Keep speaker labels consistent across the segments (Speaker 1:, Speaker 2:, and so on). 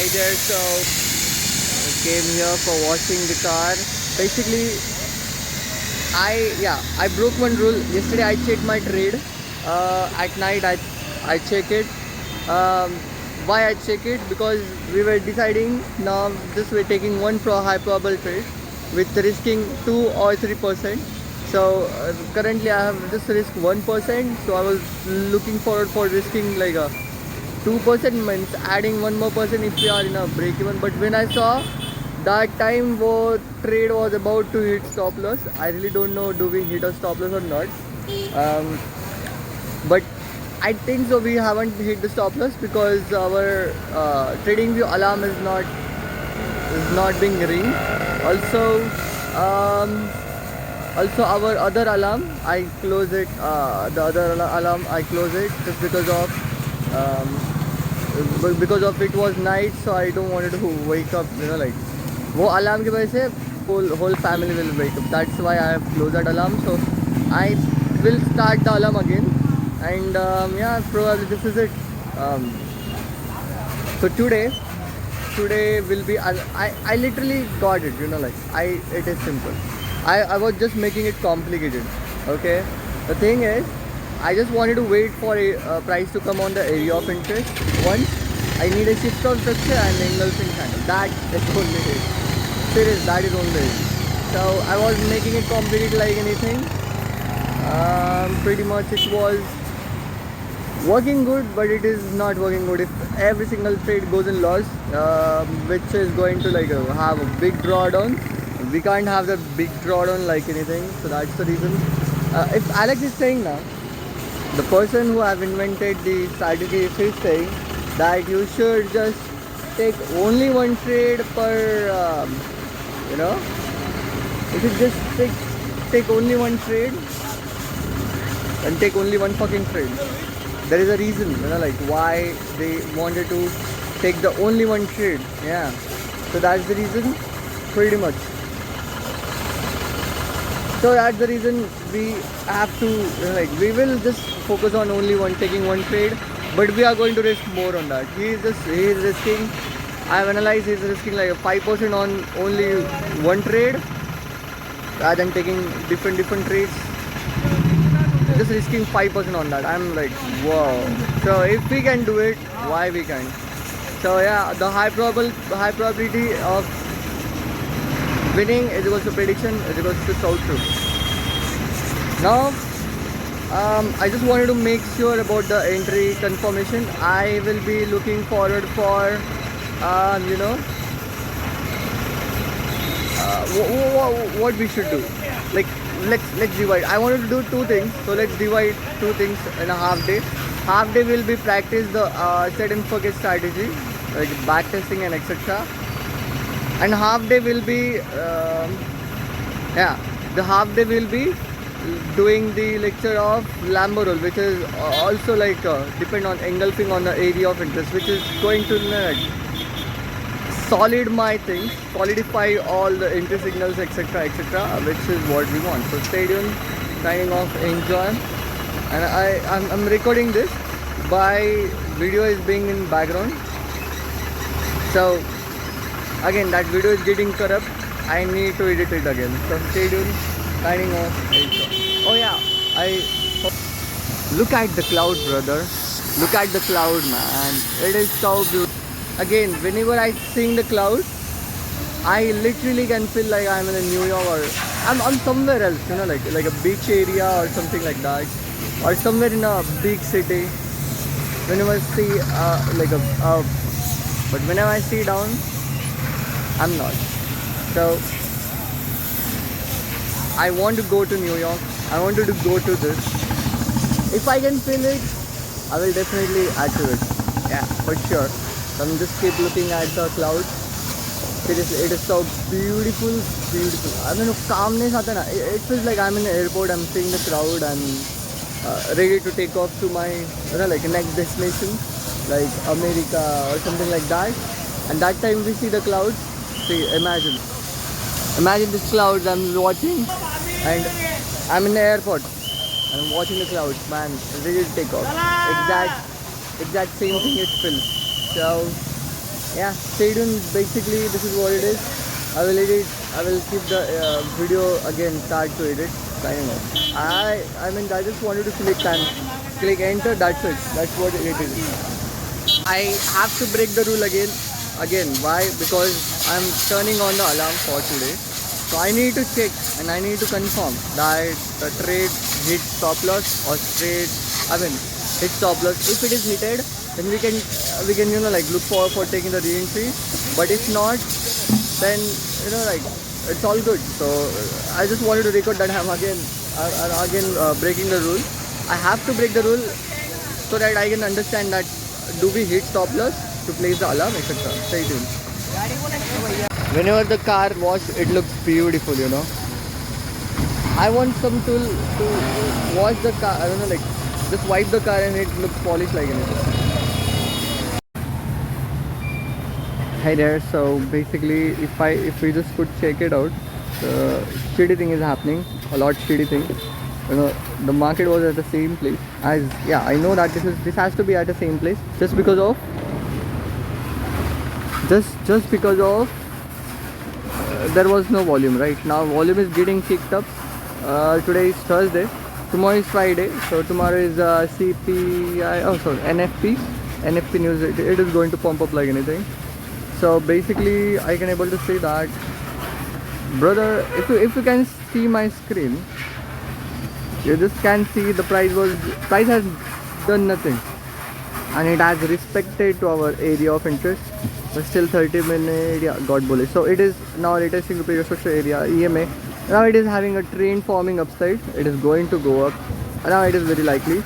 Speaker 1: Hi there. So I came here for washing the car. Basically, I broke one rule. Yesterday I checked my trade. At night I check it. Um, why I check it? Because we were deciding now. Just we're taking one pro high probable trade with risking 2 or 3%. So currently I have just risk 1%. So I was looking forward for risking like a 2% means adding one more person if we are in a break even. But when I saw that time what trade was about to hit stop loss, I really don't know do we hit a stop loss or not. Um, but I think so we haven't hit the stop loss because our trading view alarm is not being ring. Also, also our other alarm I close it. The other alarm I close it just because of it was night, so I don't wanted to wake up. Like वो alarm की वजह से whole family will wake up. That's why I have closed that alarm. So I will start the alarm again, and yeah, probably this is it. Um, so today will be I literally got it. Like it is simple. I was just making it complicated. Okay, the thing is I just wanted to wait for a price to come on the area of interest. Once I need a shift of structure and engulfing channel. That is only it. Serious, that is only it. So I was making it complicated like anything. Pretty much it was working good, but it is not working good. If every single trade goes in loss, which is going to like have a big drawdown, we can't have the big drawdown like anything. So that's the reason. If Alex is saying now, the person who have invented the strategy is saying that you should just take only one trade per, you should just take only one trade and take only one fucking trade. There is a reason, like why they wanted to take the only one trade. Yeah, so that's the reason, pretty much. So that's the reason we have to like we will just focus on only taking one trade, but we are going to risk more on that. He is risking. I have analyzed he's risking like a 5% on only one trade rather than taking different trades. Just risking 5% on that. I'm like, wow. So if we can do it, why we can't? So yeah, the high probability of winning is equals to prediction is equals to so true. Now, I just wanted to make sure about the entry confirmation. I will be looking forward for, what we should do. Like let's divide. I wanted to do two things, so let's divide two things in a half day. Half day will be practice the set and forget strategy, like back testing and etc. And half day will be the half day will be doing the lecture of Lambo rule, which is also like depend on engulfing on the area of interest, which is going to solidify all the interest signals, etc., which is what we want. So stay tuned, signing off, enjoy. And I'm recording this by video is being in background. So again, that video is getting corrupt. I need to edit it again. So stay tuned, signing off, enjoy. Oh yeah, look at the cloud, brother. Look at the cloud, man. It is so beautiful. Again, whenever I sing the cloud, I literally can feel like I'm in New York or I'm somewhere else, like a beach area or something like that, or somewhere in a big city. Whenever I see but whenever I see down, I'm not. So I want to go to New York. I wanted to go to this. If I can feel it, I will definitely add to it. Yeah, for sure. So I'm just keep looking at the clouds. Seriously, it is so beautiful. I mean, calmness आता ना. It feels like I'm in the airport. I'm seeing the crowd. I'm ready to take off to my like next destination, like America or something like that. And that time we see the clouds. See, imagine these clouds. I'm watching, and I'm in the airport. I'm watching the clouds, man. Ready to take off. Exact same thing it feels. So Yeah, stay tuned. Basically, this is what it is. I will edit. I will keep the video again. Start to edit. Signing off. I mean, I just wanted to click and click enter. That's it. That's what it is. I have to break the rule again. Again, why? Because I'm turning on the alarm for today. So I need to check and I need to confirm that the trade hit stop loss or trade. I mean, hit stop loss. If it is hitted, then we can like look for taking the re-entry. But if not, then like it's all good. So I just wanted to record that I'm again breaking the rule. I have to break the rule so that I can understand that do we hit stop loss to place the alarm, etc. Stay tuned. Whenever the car wash, it looks beautiful. I want some tool to wash the car. I don't know, like just wipe the car and it looks polished like anything. Hi there. So basically, if we just could check it out, the shitty thing is happening. A lot shitty thing. The market was at the same place as, yeah, I know that this has to be at the same place just because of there was no volume. Right now volume is getting kicked up. Today is Thursday, tomorrow is Friday, so tomorrow is NFP news. It is going to pump up like anything. So basically I can able to say that, brother, if you can see my screen, you just can see the price has done nothing and it has respected to our area of interest, but still 30-minute, yeah, got bullish. So it is now retesting the previous structure area EMA. Now it is having a trend forming upside. It is going to go up. Now it is very likely.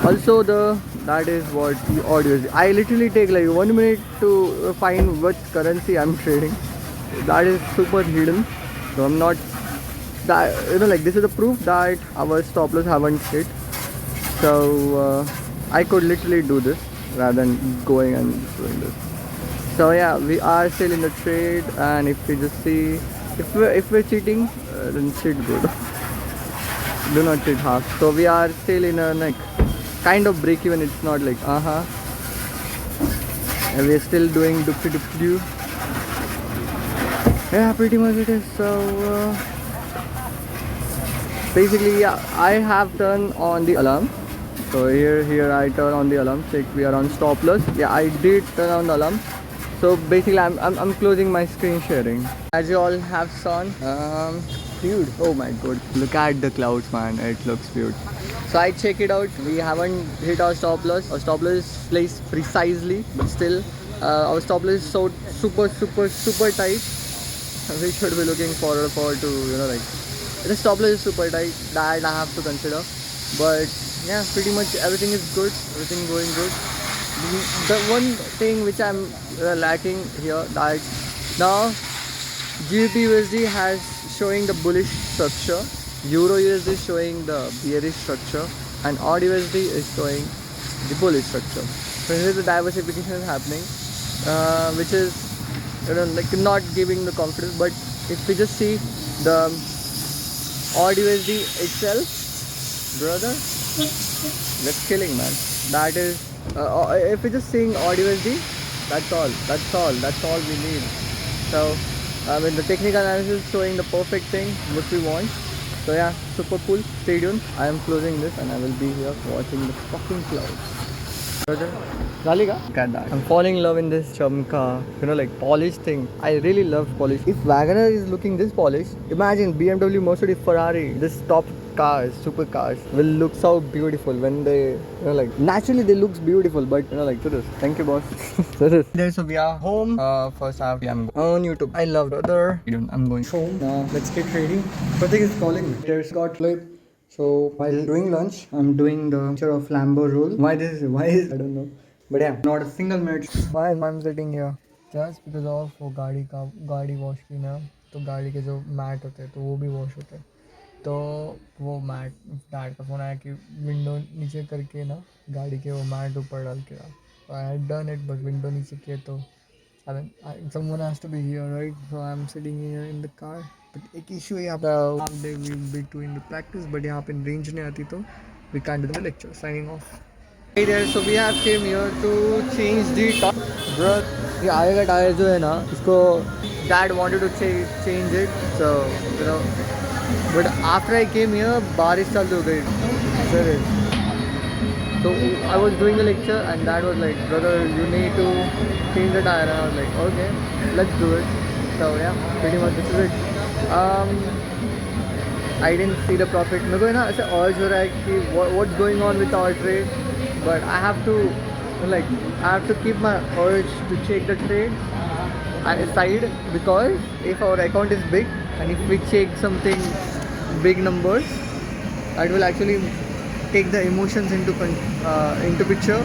Speaker 1: Also that is what the audio is. I literally take like 1 minute to find which currency I'm trading. That is super hidden. So I'm not that, like this is a proof that our stop loss haven't hit. So I could literally do this rather than going and doing this. So yeah, we are still in the trade, and if we just see, if we're cheating, then cheat good. Do not cheat half. So we are still in a like kind of break even. It's not like and we're still doing do. Yeah, pretty much it is. So basically, yeah, I have turned on the alarm. So here I turn on the alarm. Check, we are on stop loss. Yeah, I did turn on the alarm. So basically I'm closing my screen sharing. As you all have seen, dude, oh my god, look at the clouds, man, it looks beautiful. So I check it out. We haven't hit our stop loss. Our stop loss is placed precisely, but still our stop loss is so super tight. We should be looking forward to, like, the stop loss is super tight. That I have to consider. But yeah, pretty much everything is good. Everything going good. The one thing which I'm lacking here, that now GBP USD has showing the bullish structure, Euro USD is showing the bearish structure, and AUD USD is showing the bullish structure. So here the diversification is happening, which is like not giving the confidence. But if we just see the AUD USD itself, brother, that's killing, man. That is if we're just seeing AUD USD, that's all we need. So I mean, the technical analysis is showing the perfect thing what we want. So yeah, super cool. Stay tuned. I am closing this and I will be here watching the fucking clouds. Brother, look at that. I'm falling in love in this chamka, like polished thing. I really love polish. If Wagoner is looking this polished, imagine BMW, Mercedes, Ferrari, this top cars, supercars will look so beautiful when they, like, naturally they looks beautiful, but like to this. Thank you, boss. So we are home. First half, I'm on YouTube. I love brother. I'm going home. Let's get ready. Pratik is calling me. There's got flip. So while doing lunch, I'm doing the picture of Lambo roll. Why I don't know. But yeah, not a single minute. Why I'm sitting here? Just because of वो गाड़ी wash की ना, तो गाड़ी के जो mat होते हैं तो वो भी वॉश होते हैं. तो वो मैट, डैड का फ़ोन आया कि विंडो नीचे करके ना गाड़ी के वो मैट ऊपर डाल के रहा. So I had done it, but window नीचे किए तो I mean, someone has to be here, right? So I'm sitting here in the car. But एक issue यहाँ पे half day we'll be doing the practice, but यहाँ पे range नहीं आती तो we can't do the lecture. Signing off. Hey there, so we have came here to change the top. Bro, ये आगे का टायर जो है ना, इसको dad wanted to change it, so you know, but after I came here बारिश चालू हो गई sir. So I was doing the lecture and dad was like, brother, you need to change the tire, and I was like, okay, let's do it. So yeah, pretty much this is it. I didn't see the profit. मेरे को है ना ऐसे urge हो रहा है कि what's going on with our trade, but I have to keep my urge to check the trade aside, because if our account is big and if we check something big numbers, that will actually take the emotions into picture,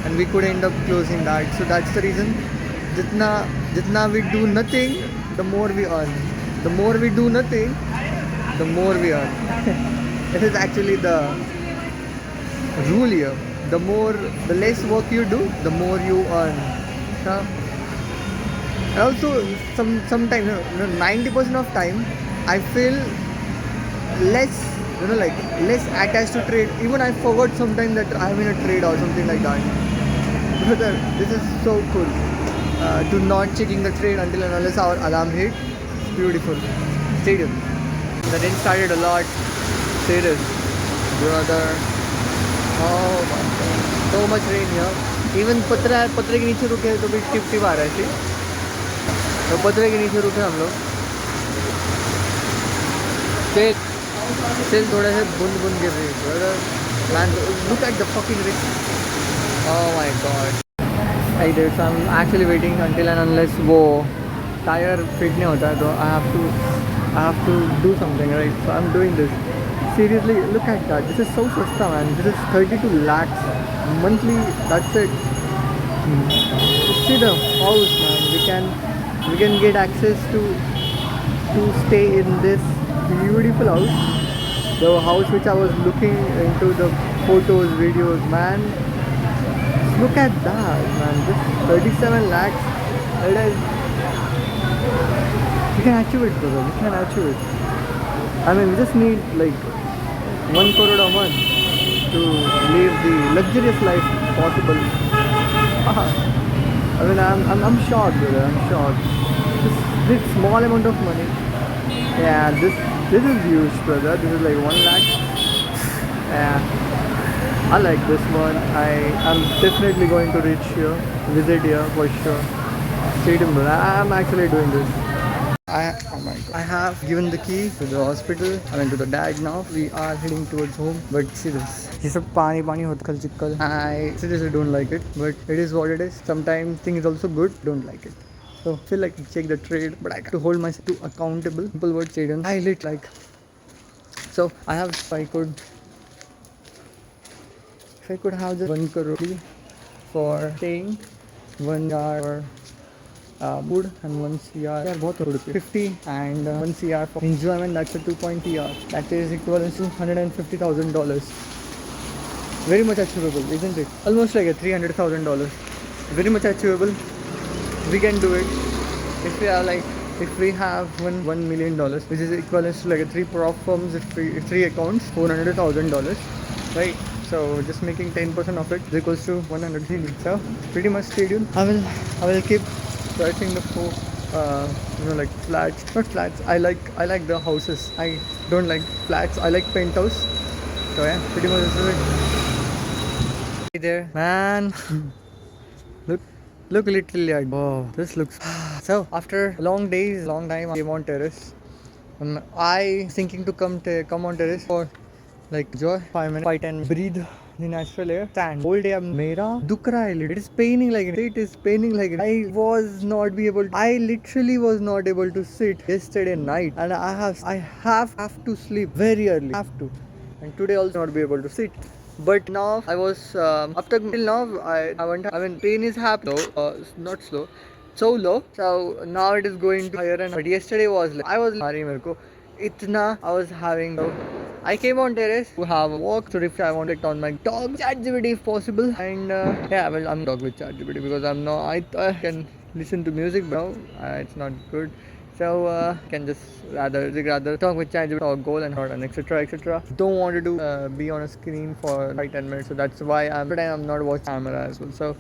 Speaker 1: and we could end up closing that. So that's the reason. Jitna we do nothing, the more we earn. The more we do nothing, the more we earn. This is actually the rule here. The less work you do, the more you earn. And also sometimes 90% of time I feel less, less attached to trade. Even I forgot sometimes that I'm in a trade or something like that. Brother, this is so cool. To not checking the trade until and unless our alarm hit. It's beautiful. Stadium. The rain started a lot. Serious. Brother. Oh my god. So much rain here. Even पत्रे के नीचे रुके तो भी tip tip आ रहा है. तो पत्रे के नीचे रुके हम लोग. Still थोड़े से बुंद गिर रही है. Man, look at the fucking rain. Oh my god. Hey dude, so I'm actually waiting until and unless वो टायर फिट नहीं होता है, तो I have to do something, right? So I'm doing this. Seriously, look at that. This is so सस्ता, man. This is 32 lakhs monthly. That's it. See the house, man. We can get access to stay in this beautiful house. The house which I was looking into the photos, videos, man. Look at that, man. This 37 lakhs. It is. We can achieve it, brother. We can achieve it. I mean, we just need like 1 crore a month to live the luxurious life possible. I mean, I'm shocked, brother. I'm shocked. This small amount of money. Yeah, this is huge, brother. This is like 1 lakh. Yeah, I like this one. I'm definitely going to visit here for sure. Stadium, brother. I'm actually doing this. Oh my god. I have given the key to the hospital. I mean to the dad now. We are heading towards home. But see this. ये सब पानी होता चिक्कल. I seriously don't like it. But it is what it is. Sometimes things is also good. Don't like it. So I feel like to check the trade, but I got to hold myself to accountable. Simple word stadium. I lit like. So if I could have just 1 crore for staying, 1 hour food, and 1 CR. Yeah, both 50 and 1 CR for enjoyment. That's a 2.0 CR. That is equivalent to $150,000. Very much achievable, isn't it? Almost like a $300,000. Very much achievable. We can do it if we have $1 million, which is equivalent to like a 3 prop firms, if 3 accounts, $400,000, right? So just making 10% of it is equals to 100 million. So pretty much stadium. I will keep searching the like flats, not flats. I like the houses. I don't like flats. I like penthouse. So yeah, pretty much this is it. Hey there, man. Look literally at, wow, this looks. So after long time, I came on terrace. I thinking to come on terrace for like enjoy 5 minutes, 5-10 breathe the natural air. Stand whole day. मेरा दुख रहा है. It is paining like it. It is paining like it. I literally was not able to sit yesterday night, and I have to sleep very early. Have to, and today also not be able to sit. But now I was up till now I mean pain is happening not slow, so low. So now it is going to higher, and but yesterday was like I was having. I came on terrace to have a walk. So if I want to on my dog ChatGPT if possible, and yeah, well I'm dog with ChatGPT because I can listen to music, but no, it's not good. So can just rather talk with ChatGPT or goal and etc. Don't want to be on a screen for 5-10 minutes, so that's why I'm not watching camera as well. So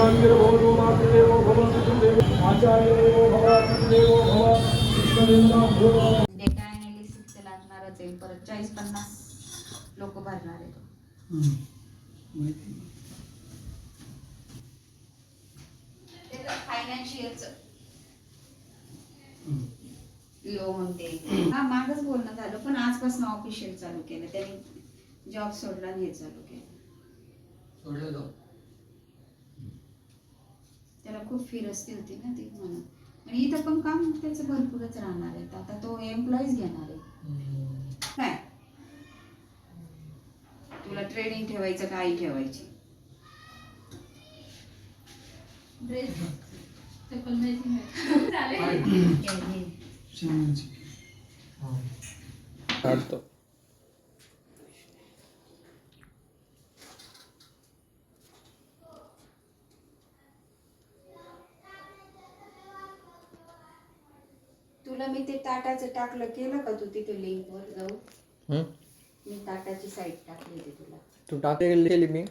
Speaker 2: भवतो मातृदेवो भव पितृदेवो आचार्यदेवो भव पितृदेवो भव कृष्णदेवता भव.
Speaker 3: Data ॲनालिसिसचं लागणारच आहे परत 40-50 लोक भरणार आहेत. त्याचं फायनान्शियलचं लोन ते हा मागच बोलणं झालं पण आजपासून ऑफिशियल चालू केलं त्यांनी जॉब सोडला आणि हे चालू केलं. त्याला खूप फिरस्ती होती ना ती म्हणून आणि इथं पण काम त्याचं भरपूरच राहणार आहे. आता तो एम्प्लॉईज घेणार आहे काय तुला ट्रेनिंग ठेवायचं काही ठेवायची
Speaker 1: काढतो.
Speaker 3: तुला मी ते टाटाचं टाकलं केलं का तू तिथे लिंक वर जाऊ मी टाटाची साईट टाकली होती तुला
Speaker 1: तू टाकली मी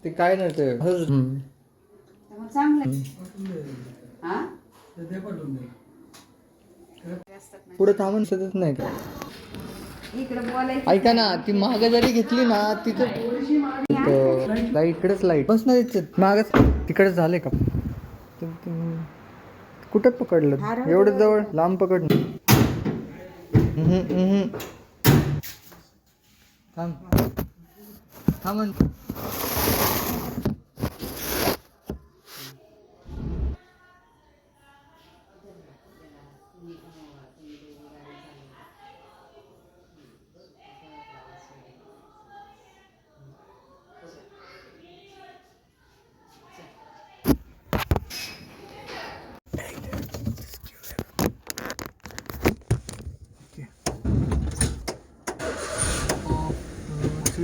Speaker 1: ते काय नाही ते
Speaker 3: मग चांगलं हा
Speaker 1: पुढे थांबून सतत नाही का
Speaker 3: इकडे बोलायचं
Speaker 1: ऐका ना ती महाग जरी घेतली ना तिथं लाईट इकडेच लाईट बस ना मागच तिकडेच झाले का कुठं पकडलं एवढं जवळ लांब पकड थांब थांब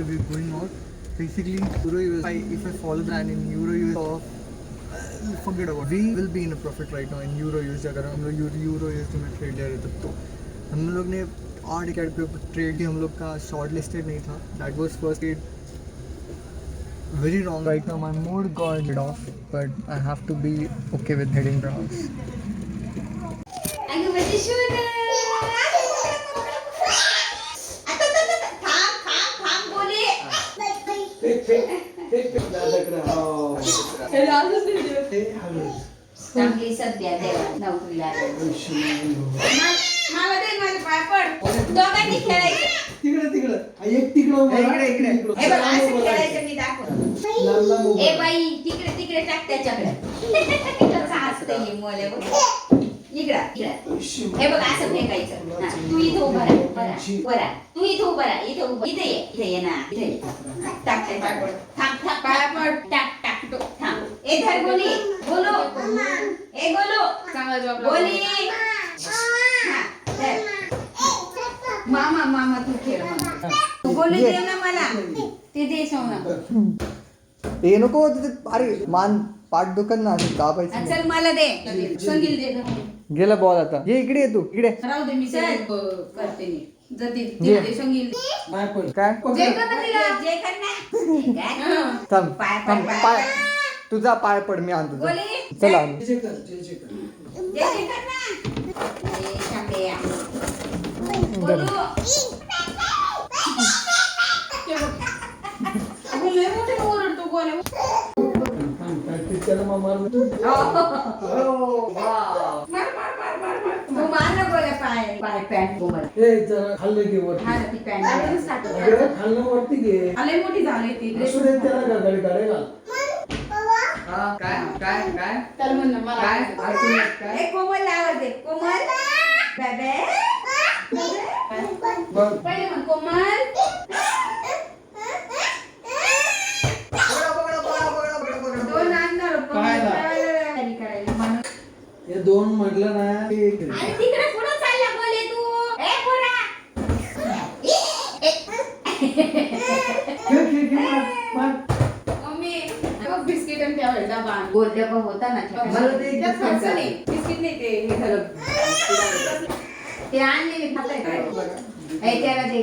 Speaker 1: We're going out. Basically, Euro US. If I follow the plan in Euro US, forget about. We will be in a profit right now in Euro US. अगर हम लोग Euro US में ट्रेड ले रहे तब तो हम लोग ने 8 कैट पे ट्रेड भी हम लोग का शॉर्ट लिस्टेड नहीं था. That was first trade. Very wrong right now. My mood got lit off, but I have to be okay with heading to house.
Speaker 3: अगं माझी शोध चांगली सध्या देवा नोकरीला मला दे माझे पाय पड दोघांनी खेळायचं इकडे हे बघ असं खेळायचं मी दाखव ए बाई तिकडे टाक त्याच्याकडे कसं हसतं हे मोले इकडे हे बघ असं फेकायचं तू इथं उभा राहा तू इथं उभा राहा इथे ये ना इथे टाक त्याच्याकडे थांब पाया पड टाक थांब ए धर गोली बोलो ए गोलो चांगला जॉब गोली मामा तू खेळ तू गोली दे ना मला ते दे सोना
Speaker 1: हे नको तिथे अरे मान पाठ दुखत ना दाबायचं
Speaker 3: चल मला दे संगील दे
Speaker 1: गेला बॉल आता ये इकडे तू इकडे
Speaker 3: राहू दे मी करते मी जदी संगील
Speaker 1: काय थांब पाय तुझा पाय पड मी आणतो चला
Speaker 3: मोठी झाली ती काय म्हणणं मला कोमल आवाज दे कोमल बेबे पहिले म्हण कोमल दोन आणणार
Speaker 2: दोन म्हटलं ना
Speaker 3: तिकडे पुढे चालला बोले तू ए पुरा मम्मी बिस्किट आणि त्या डबा गोल डबा होता ना बिस्किट नाही ते हे झालं ते आणले खाताय काय त्याला दे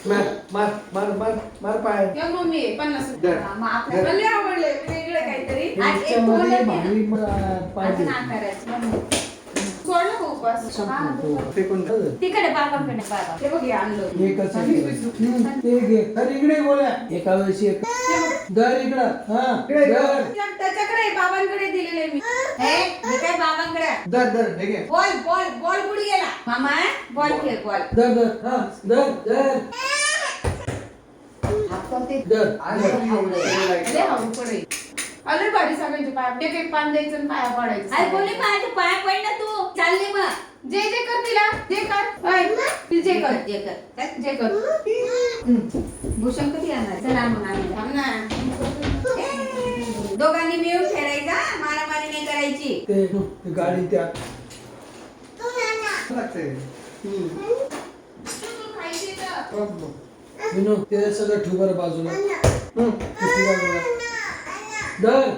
Speaker 4: मार मार मार मार मार पाय
Speaker 5: या मम्मी 50
Speaker 4: दर.
Speaker 3: मग आपल्याला
Speaker 5: मला लय आवडले वेगळं काहीतरी
Speaker 3: आज एक बोललं
Speaker 4: याच्यामध्ये
Speaker 3: की ना,
Speaker 4: भारी पाय
Speaker 3: अजून आकाराचं.
Speaker 5: सोड ना उपास
Speaker 4: फेकून दे.
Speaker 3: तिकडे बाबांकडे बाबा
Speaker 5: ते बघ हे आणलं
Speaker 4: हे कसं ते घे अरे इकडे बोला एका वेळेस एक दर इकडं हा दर
Speaker 5: त्याच्याकडे बाबांकडे दिलेले मी
Speaker 3: हे काय बाबांकडे
Speaker 4: दर दर हे घे
Speaker 3: बॉल बॉल बॉल कुठे गेला मामा बॉल खेळ बॉल
Speaker 4: दर दर हा दर दर
Speaker 3: आता ते
Speaker 4: दर
Speaker 5: लय हळू पडे अरे भारी सगळ्यांचे पाय एक एक पान द्यायचं आणि पाया पडायचं
Speaker 3: अरे बोले माझ्या पाय पड ना तू चालले मग
Speaker 5: जे जे कर तिला जे कर ऐ, ती जे कर
Speaker 3: जे कर
Speaker 5: जे कर
Speaker 3: भूषण कधी येणार चला मग आम्ही
Speaker 5: थांब ना
Speaker 3: दोघांनी मिळून खेळायचा मारामारी नाही करायची
Speaker 4: ते गाडी त्या
Speaker 5: खायची तर.
Speaker 4: विनो ते सगळं ठेव बरं बाजूला ठेव बाजूला दर